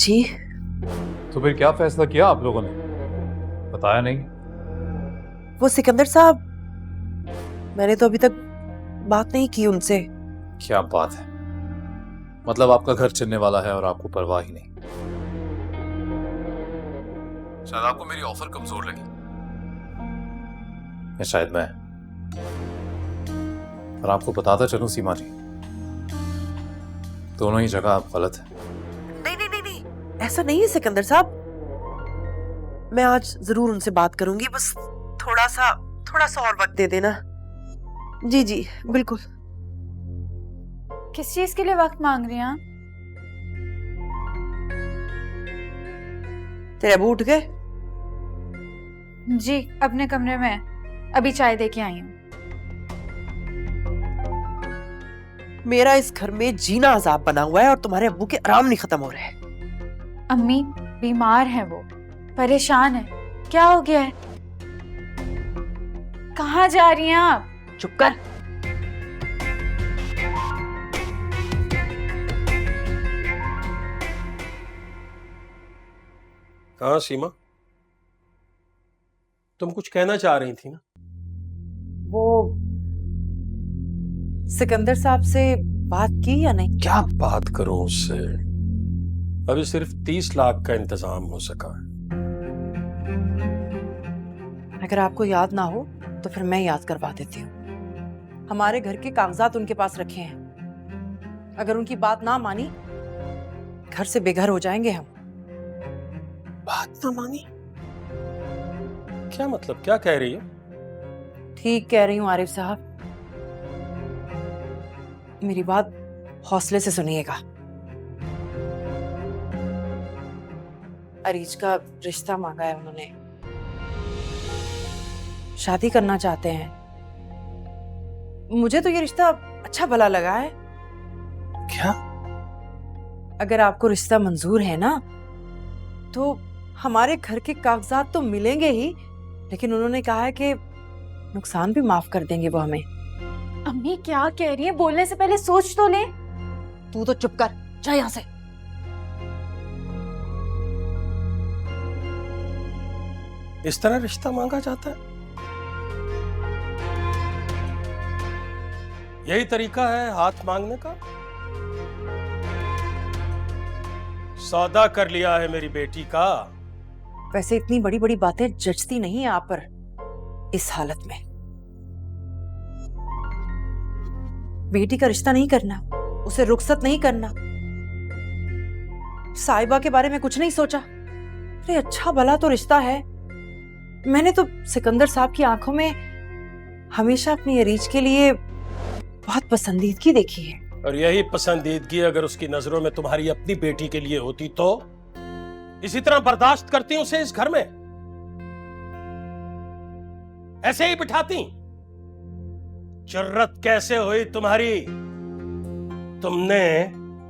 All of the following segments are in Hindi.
जी। तो फिर क्या फैसला किया आप लोगों ने? बताया नहीं। वो सिकंदर साहब, मैंने तो अभी तक बात नहीं की उनसे। क्या बात है, मतलब आपका घर चलने वाला है और आपको परवाह ही नहीं। शायद आपको मेरी ऑफर कमजोर लगी, या शायद मैं। और आपको बताता चलूं सीमा जी, दोनों ही जगह आप गलत हैं। नहीं नहीं नहीं नहीं, ऐसा नहीं है सिकंदर साहब। मैं आज जरूर उनसे बात करूंगी, बस थोड़ा सा और वक्त दे देना। जी जी बिल्कुल। किस चीज के लिए वक्त मांग रही हैं आप? तेरे अबू उठ गए? जी अपने कमरे में, अभी चाय दे के आई हूँ। मेरा इस घर में जीना अजाब बना हुआ है और तुम्हारे अब्बू के आराम नहीं खत्म हो रहे। अम्मी बीमार है, वो परेशान है। क्या हो गया है? कहाँ जा रही हैं आप? चुप कर। हाँ सीमा, तुम कुछ कहना चाह रही थी ना? वो सिकंदर साहब से बात की या नहीं? क्या बात करूं उससे? अभी सिर्फ 30 लाख का इंतजाम हो सका है। अगर आपको याद ना हो तो फिर मैं याद करवा देती हूँ। हमारे घर के कागजात उनके पास रखे हैं। अगर उनकी बात ना मानी, घर से बेघर हो जाएंगे हम। बात ना मानी? क्या मतलब, क्या कह रही है? ठीक कह रही हूँ आरिफ साहब, मेरी बात हौसले से सुनिएगा। अरीज का रिश्ता मांगा है उन्होंने, शादी करना चाहते हैं। मुझे तो ये रिश्ता अच्छा भला लगा है। क्या? अगर आपको रिश्ता मंजूर है ना, तो हमारे घर के कागजात तो मिलेंगे ही, लेकिन उन्होंने कहा है कि नुकसान भी माफ कर देंगे वो हमें। अम्मी क्या कह रही है? बोलने से पहले सोच तो ले। तू तो चुप कर, जा यहां से। इस तरह रिश्ता मांगा जाता है? यही तरीका है हाथ मांगने का? सौदा कर लिया है मेरी बेटी का। वैसे इतनी बड़ी बड़ी बातें जचती नहीं है आप पर इस हालत में। बेटी का रिश्ता नहीं करना, उसे रुखसत नहीं करना। साहिबा के बारे में कुछ नहीं सोचा। अरे अच्छा भला तो रिश्ता है। मैंने तो सिकंदर साहब की आंखों में हमेशा अपनी अरीज के लिए बहुत पसंदीदगी देखी है। और यही पसंदीदगी अगर उसकी नजरों में तुम्हारी अपनी बेटी के लिए होती तो इसी तरह बर्दाश्त करती उसे इस घर में? ऐसे ही बिठाती? जुर्रत कैसे हुई तुम्हारी? तुमने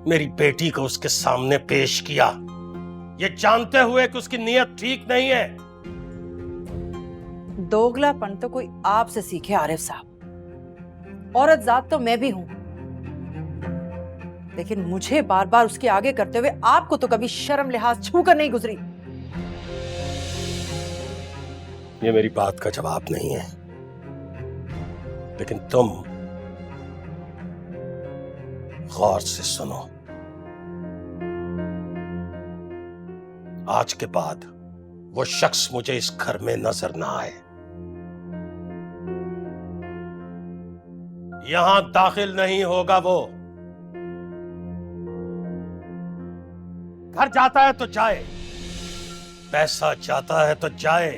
मेरी बेटी को उसके सामने पेश किया, ये जानते हुए कि उसकी नीयत ठीक नहीं है। दोगलापन तो कोई आपसे सीखे आरिफ साहब। औरत जात तो मैं भी हूं, लेकिन मुझे बार बार उसके आगे करते हुए आपको तो कभी शर्म लिहाज छू कर नहीं गुजरी। ये मेरी बात का जवाब नहीं है, लेकिन तुम गौर से सुनो। आज के बाद वो शख्स मुझे इस घर में नजर ना आए। यहां दाखिल नहीं होगा वो। घर जाता है तो जाए, पैसा जाता है तो जाए,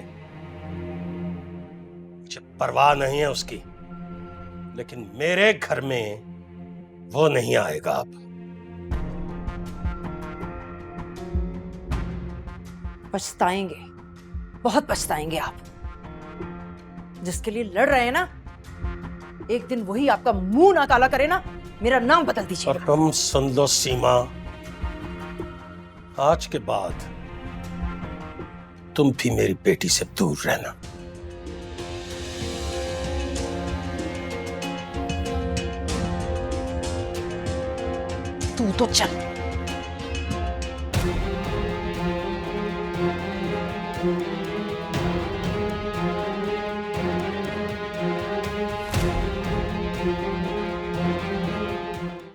मुझे परवाह नहीं है उसकी, लेकिन मेरे घर में वो नहीं आएगा अब। पछताएंगे, बहुत पछताएंगे आप। जिसके लिए लड़ रहे हैं ना, एक दिन वही आपका मुंह ना काला करे ना, मेरा नाम बदल दीजिए। और हम सुन लो सीमा, आज के बाद तुम भी मेरी बेटी से दूर रहना। तू तो चल।